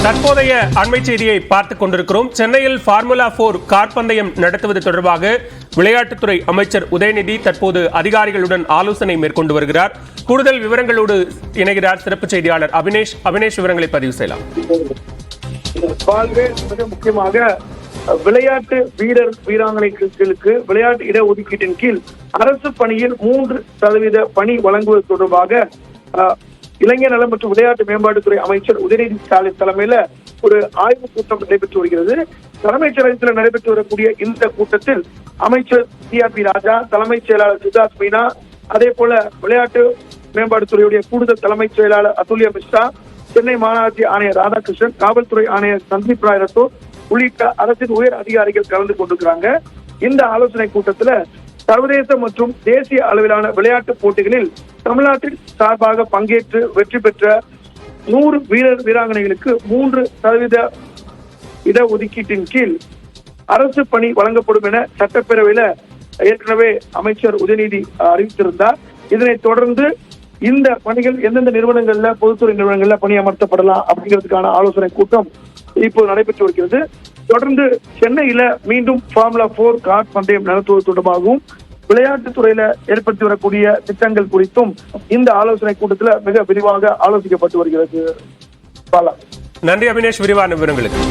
தற்போதைய அண்மை செய்தியை பார்த்துக் கொண்டிருக்கிறோம். சென்னையில் ஃபார்முலா 4 கார் பந்தயம் நடத்துவது தொடர்பாக விளையாட்டுத்துறை அமைச்சர் உதயநிதி தற்போது அதிகாரிகளுடன் ஆலோசனை மேற்கொண்டு வருகிறார். கூடுதல் விவரங்களோடு இணைகிறார் சிறப்பு செய்தியாளர் அபினேஷ். விவரங்களை பதிவு செய்யலாம். மிக முக்கியமாக விளையாட்டு வீராங்கனைகளுக்கு விளையாட்டு இடஒதுக்கீட்டின் கீழ் அரசு பணியில் 3% பணி வழங்குவது தொடர்பாக இளைஞர் நலம் மற்றும் விளையாட்டு மேம்பாட்டுத்துறை அமைச்சர் உதயநிதி ஸ்டாலின் தலைமையில ஒரு ஆய்வுக் கூட்டம் நடைபெற்று வருகிறது. தலைமைச் செயலகத்தில் நடைபெற்று வரக்கூடிய இந்த கூட்டத்தில் அமைச்சர் CRP ராஜா, தலைமைச் செயலாளர் சித்தார்த் மீனா, அதே போல விளையாட்டு மேம்பாட்டுத்துறையுடைய கூடுதல் தலைமைச் செயலாளர் அதுல்யா மிஸ்ரா, சென்னை மாநகராட்சி ஆணையர் ராதாகிருஷ்ணன், காவல்துறை ஆணையர் சந்தீப் ராய் ரத்தோர் உள்ளிட்ட அரசின் உயர் அதிகாரிகள் கலந்து கொண்டிருக்கிறாங்க. இந்த ஆலோசனை கூட்டத்துல சர்வதேச மற்றும் தேசிய அளவிலான விளையாட்டுப் போட்டிகளில் தமிழ்நாட்டில் சார்பாக பங்கேற்று வெற்றி பெற்ற 100 வீராங்கனைகளுக்கு 3% இடஒதுக்கீட்டின் கீழ் அரசு பணி வழங்கப்படும் என சட்டப்பேரவையில ஏற்கனவே அமைச்சர் உதயநிதி அறிவித்திருந்தார். இதனைத் தொடர்ந்து இந்த பணிகள் எந்தெந்த நிறுவனங்கள்ல, பொதுத்துறை நிறுவனங்கள்ல பணியமர்த்தப்படலாம் அப்படிங்கிறதுக்கான ஆலோசனை கூட்டம் இப்போது நடைபெற்று வருகிறது. தொடர்ந்து சென்னையில மீண்டும் ஃபார்முலா 4 கார் பந்தயம் நடத்துவது தொடர்பாகவும் விளையாட்டுத் துறையில ஏற்படுத்தி வரக்கூடிய திட்டங்கள் குறித்தும் இந்த ஆலோசனை கூட்டத்தில் மிக விரிவாக ஆலோசிக்கப்பட்டு வருகிறது. நன்றி அபினேஷ், விரிவான விவரங்களுக்கு.